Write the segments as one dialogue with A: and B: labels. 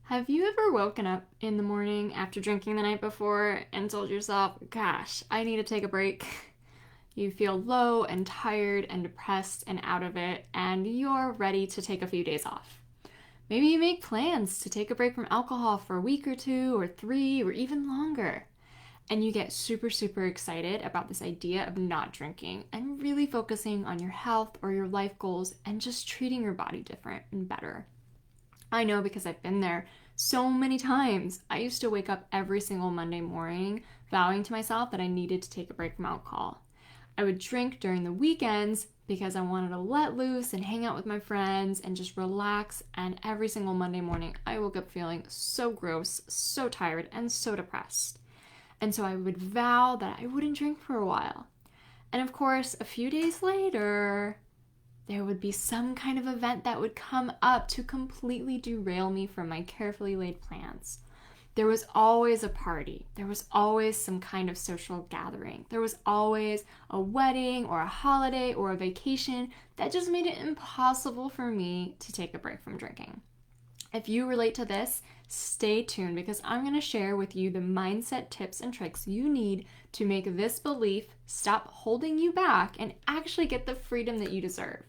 A: Have you ever woken up in the morning after drinking the night before and told yourself, gosh, I need to take a break? You feel low and tired and depressed and out of it, and you're ready to take a few days off. Maybe you make plans to take a break from alcohol for a week or two or three or even longer. And you get super, super excited about this idea of not drinking and really focusing on your health or your life goals and just treating your body different and better. I know because I've been there so many times. I used to wake up every single Monday morning vowing to myself that I needed to take a break from alcohol. I would drink during the weekends because I wanted to let loose and hang out with my friends and just relax. And every single Monday morning, I woke up feeling so gross, so tired, and so depressed. And so I would vow that I wouldn't drink for a while. And of course, a few days later, there would be some kind of event that would come up to completely derail me from my carefully laid plans. There was always a party. There was always some kind of social gathering. There was always a wedding or a holiday or a vacation that just made it impossible for me to take a break from drinking. If you relate to this, stay tuned because I'm going to share with you the mindset tips and tricks you need to make this belief stop holding you back and actually get the freedom that you deserve.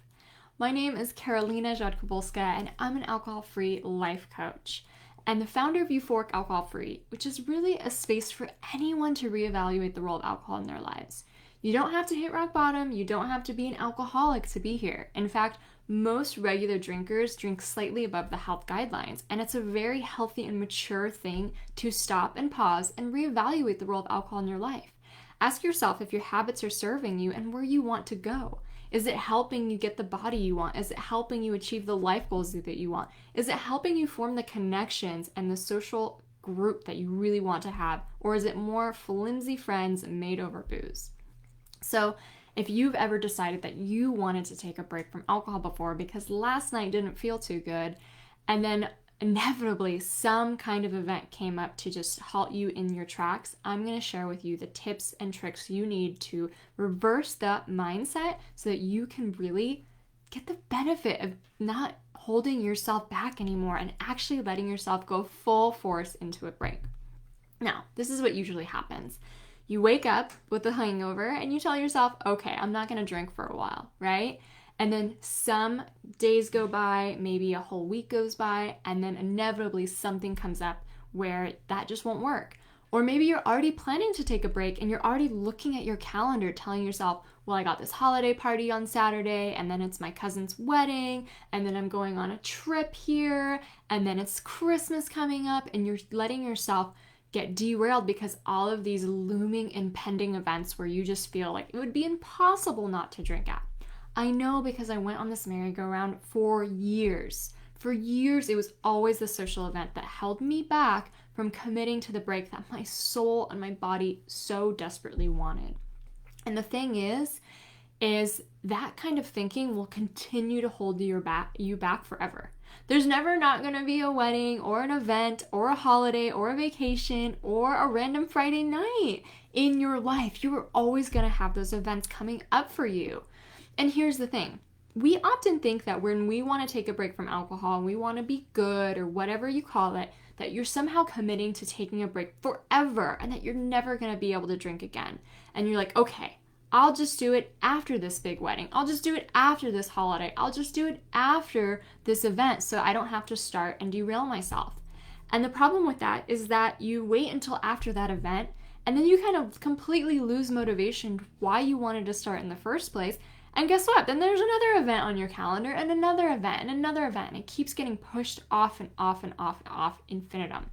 A: My name is Karolina Jodkowalska, and I'm an alcohol-free life coach and the founder of Euphoric Alcohol Free, which is really a space for anyone to reevaluate the role of alcohol in their lives. You don't have to hit rock bottom. You don't have to be an alcoholic to be here. In fact, most regular drinkers drink slightly above the health guidelines, and it's a very healthy and mature thing to stop and pause and reevaluate the role of alcohol in your life. Ask yourself if your habits are serving you and where you want to go. Is it helping you get the body you want? Is it helping you achieve the life goals that you want? Is it helping you form the connections and the social group that you really want to have? Or is it more flimsy friends made over booze? So if you've ever decided that you wanted to take a break from alcohol before because last night didn't feel too good, and then inevitably some kind of event came up to just halt you in your tracks, I'm going to share with you the tips and tricks you need to reverse that mindset so that you can really get the benefit of not holding yourself back anymore and actually letting yourself go full force into a break. Now, this is what usually happens. You wake up with a hangover and you tell yourself, okay, I'm not going to drink for a while, right? And then some days go by, maybe a whole week goes by, and then inevitably something comes up where that just won't work. Or maybe you're already planning to take a break and you're already looking at your calendar telling yourself, well, I got this holiday party on Saturday, and then it's my cousin's wedding, and then I'm going on a trip here, and then it's Christmas coming up, and you're letting yourself get derailed because all of these looming impending events where you just feel like it would be impossible not to drink at. I know because I went on this merry-go-round for years. For years, it was always the social event that held me back from committing to the break that my soul and my body so desperately wanted. And the thing is that kind of thinking will continue to hold you back forever. There's never not going to be a wedding or an event or a holiday or a vacation or a random Friday night in your life. You are always going to have those events coming up for you. And here's the thing. We often think that when we want to take a break from alcohol and we want to be good or whatever you call it, that you're somehow committing to taking a break forever and that you're never going to be able to drink again. And you're like, okay, I'll just do it after this big wedding. I'll just do it after this holiday. I'll just do it after this event so I don't have to start and derail myself. And the problem with that is that you wait until after that event and then you kind of completely lose motivation why you wanted to start in the first place. And guess what? Then there's another event on your calendar and another event and another event. And it keeps getting pushed off and off and off and off infinitum.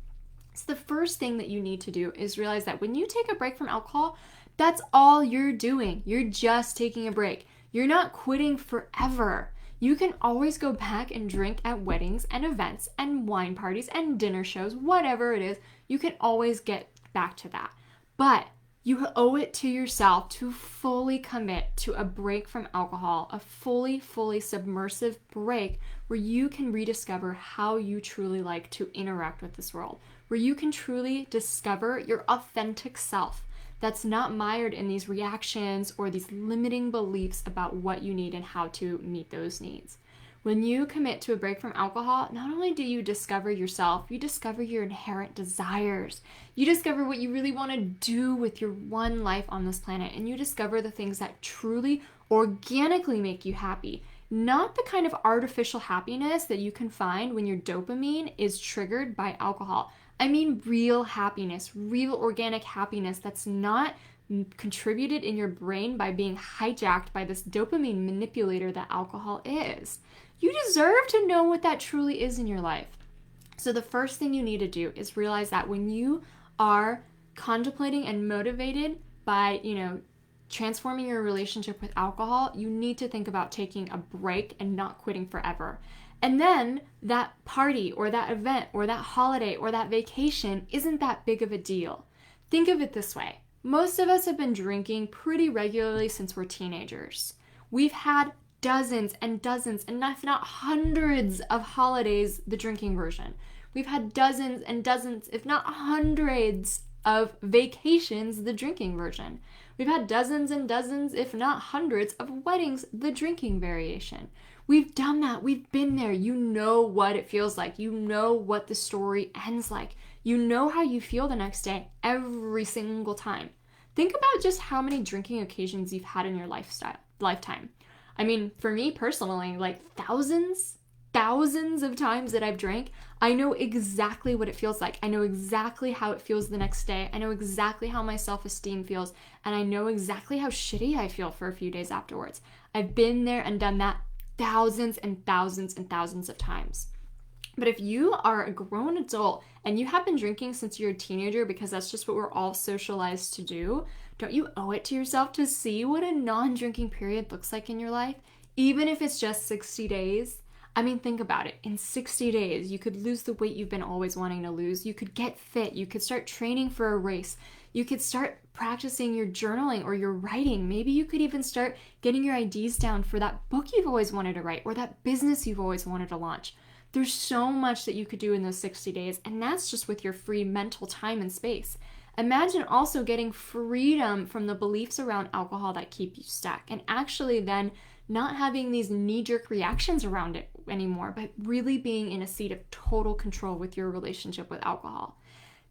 A: So the first thing that you need to do is realize that when you take a break from alcohol, that's all you're doing. You're just taking a break. You're not quitting forever. You can always go back and drink at weddings and events and wine parties and dinner shows, whatever it is. You can always get back to that. But you owe it to yourself to fully commit to a break from alcohol, a fully submersive break where you can rediscover how you truly like to interact with this world, where you can truly discover your authentic self that's not mired in these reactions or these limiting beliefs about what you need and how to meet those needs. When you commit to a break from alcohol, not only do you discover yourself, you discover your inherent desires. You discover what you really want to do with your one life on this planet, and you discover the things that truly organically make you happy. Not the kind of artificial happiness that you can find when your dopamine is triggered by alcohol. I mean real happiness, real organic happiness that's not contributed in your brain by being hijacked by this dopamine manipulator that alcohol is. You deserve to know what that truly is in your life. So the first thing you need to do is realize that when you are contemplating and motivated by, transforming your relationship with alcohol, you need to think about taking a break and not quitting forever. And then that party or that event or that holiday or that vacation isn't that big of a deal. Think of it this way. Most of us have been drinking pretty regularly since we're teenagers. We've had dozens and dozens, and if not hundreds of holidays, the drinking version. We've had dozens and dozens, if not hundreds of vacations, the drinking version. We've had dozens and dozens, if not hundreds of weddings, the drinking variation. We've done that. We've been there. You know what it feels like. You know what the story ends like. You know how you feel the next day every single time. Think about just how many drinking occasions you've had in your lifetime. I mean, for me personally, like thousands of times that I've drank, I know exactly what it feels like. I know exactly how it feels the next day. I know exactly how my self-esteem feels, and I know exactly how shitty I feel for a few days afterwards. I've been there and done that thousands and thousands and thousands of times. But if you are a grown adult and you have been drinking since you're a teenager because that's just what we're all socialized to do, don't you owe it to yourself to see what a non-drinking period looks like in your life? Even if it's just 60 days. I mean, think about it. In 60 days, you could lose the weight you've been always wanting to lose. You could get fit. You could start training for a race. You could start practicing your journaling or your writing. Maybe you could even start getting your ideas down for that book you've always wanted to write or that business you've always wanted to launch. There's so much that you could do in those 60 days, and that's just with your free mental time and space. Imagine also getting freedom from the beliefs around alcohol that keep you stuck, and actually then not having these knee-jerk reactions around it anymore, but really being in a seat of total control with your relationship with alcohol.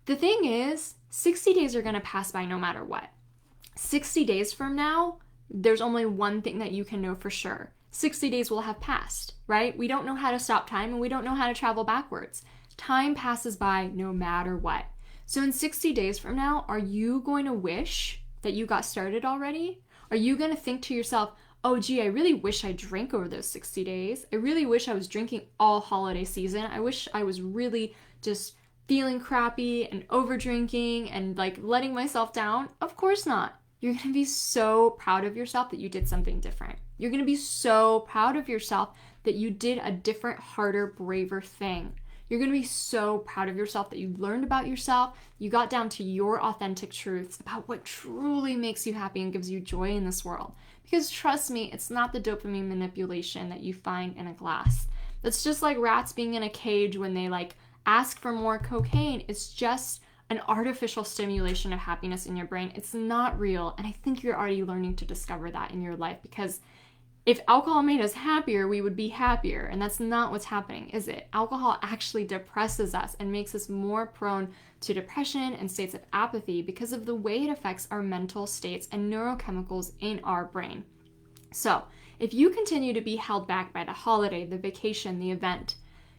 A: The thing is, 60 days are going to pass by no matter what. 60 days from now, there's only one thing that you can know for sure. 60 days will have passed, right? We don't know how to stop time, and we don't know how to travel backwards. Time passes by no matter what. So in 60 days from now, are you going to wish that you got started already? Are you going to think to yourself, oh gee, I really wish I drank over those 60 days. I really wish I was drinking all holiday season. I wish I was really just feeling crappy and over drinking and like letting myself down. Of course not. You're going to be so proud of yourself that you did something different. You're going to be so proud of yourself that you did a different, harder, braver thing. You're going to be so proud of yourself that you learned about yourself. You got down to your authentic truths about what truly makes you happy and gives you joy in this world. Because trust me, it's not the dopamine manipulation that you find in a glass. That's just like rats being in a cage when they like ask for more cocaine. It's just an artificial stimulation of happiness in your brain. It's not real. And I think you're already learning to discover that in your life, because if alcohol made us happier, we would be happier. And that's not what's happening, is it? Alcohol actually depresses us and makes us more prone to depression and states of apathy because of the way it affects our mental states and neurochemicals in our brain. So if you continue to be held back by the holiday, the vacation, the event,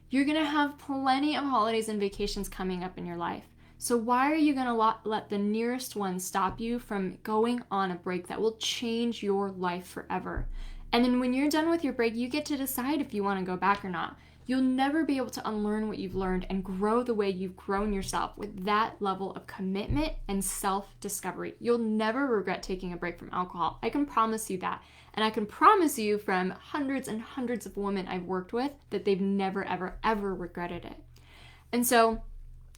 A: you're going to have plenty of holidays and vacations coming up in your life. So why are you going to let the nearest one stop you from going on a break that will change your life forever? And then when you're done with your break, you get to decide if you want to go back or not. You'll never be able to unlearn what you've learned and grow the way you've grown yourself with that level of commitment and self-discovery. You'll never regret taking a break from alcohol. I can promise you that. And I can promise you from hundreds and hundreds of women I've worked with that they've never, ever, ever regretted it. And so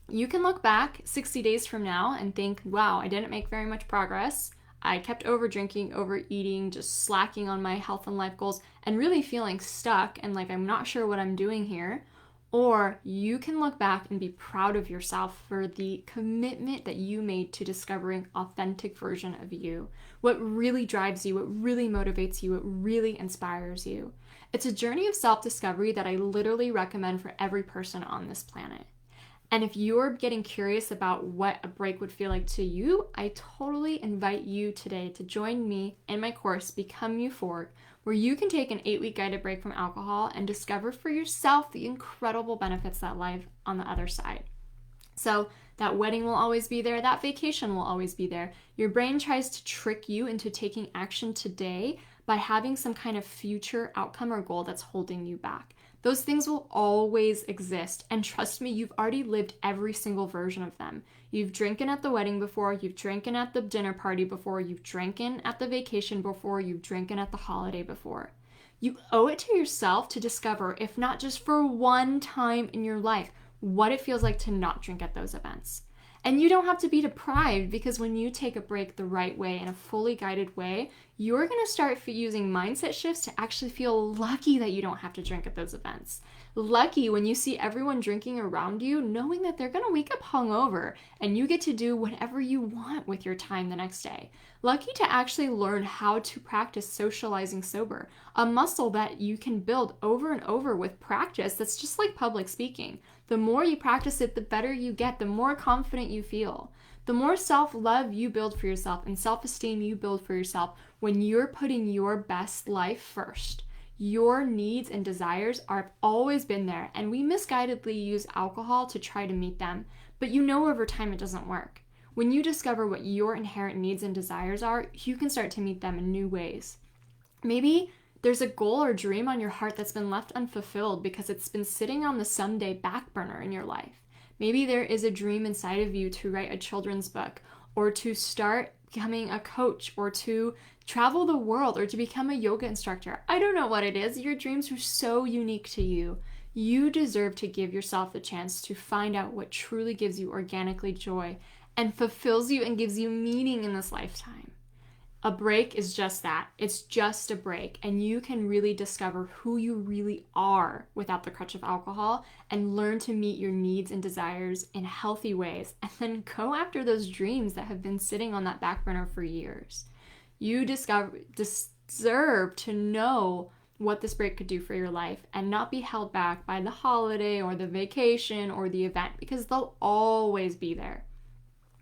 A: you can look back 60 days from now and think, wow, I didn't make very much progress. I kept over drinking, overeating, just slacking on my health and life goals, and really feeling stuck and like I'm not sure what I'm doing here. Or you can look back and be proud of yourself for the commitment that you made to discovering authentic version of you, what really drives you, what really motivates you, what really inspires you. It's a journey of self-discovery that I literally recommend for every person on this planet. And if you're getting curious about what a break would feel like to you, I totally invite you today to join me in my course, Become Euphoric, where you can take an 8-week guided break from alcohol and discover for yourself the incredible benefits that lie on the other side. So that wedding will always be there, that vacation will always be there. Your brain tries to trick you into taking action today by having some kind of future outcome or goal that's holding you back. Those things will always exist, and trust me, you've already lived every single version of them. You've drinking at the wedding before, you've drinking at the dinner party before, you've drinking at the vacation before, you've drinking at the holiday before. You owe it to yourself to discover, if not just for one time in your life, what it feels like to not drink at those events. And you don't have to be deprived, because when you take a break the right way, in a fully guided way, you're going to start using mindset shifts to actually feel lucky that you don't have to drink at those events. Lucky when you see everyone drinking around you, knowing that they're going to wake up hungover and you get to do whatever you want with your time the next day. Lucky to actually learn how to practice socializing sober, a muscle that you can build over and over with practice that's just like public speaking. The more you practice it, the better you get, the more confident you feel. The more self-love you build for yourself and self-esteem you build for yourself when you're putting your best life first. Your needs and desires have always been there, and we misguidedly use alcohol to try to meet them, but you know over time it doesn't work. When you discover what your inherent needs and desires are, you can start to meet them in new ways. Maybe there's a goal or dream on your heart that's been left unfulfilled because it's been sitting on the someday back burner in your life. Maybe there is a dream inside of you to write a children's book, or to start becoming a coach, or to travel the world, or to become a yoga instructor. I don't know what it is. Your dreams are so unique to you. You deserve to give yourself the chance to find out what truly gives you organically joy and fulfills you and gives you meaning in this lifetime. A break is just that. It's just a break, and you can really discover who you really are without the crutch of alcohol and learn to meet your needs and desires in healthy ways, and then go after those dreams that have been sitting on that back burner for years. You deserve to know what this break could do for your life and not be held back by the holiday or the vacation or the event, because they'll always be there.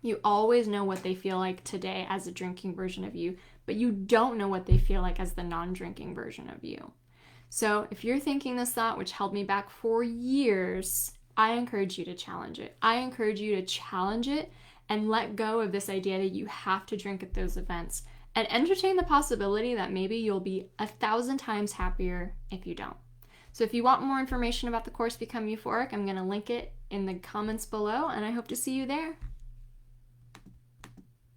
A: You always know what they feel like today as a drinking version of you, but you don't know what they feel like as the non-drinking version of you. So if you're thinking this thought, which held me back for years, I encourage you to challenge it. I encourage you to challenge it and let go of this idea that you have to drink at those events, and entertain the possibility that maybe you'll be 1,000 times happier if you don't. So if you want more information about the course Become Euphoric, I'm going to link it in the comments below, and I hope to see you there.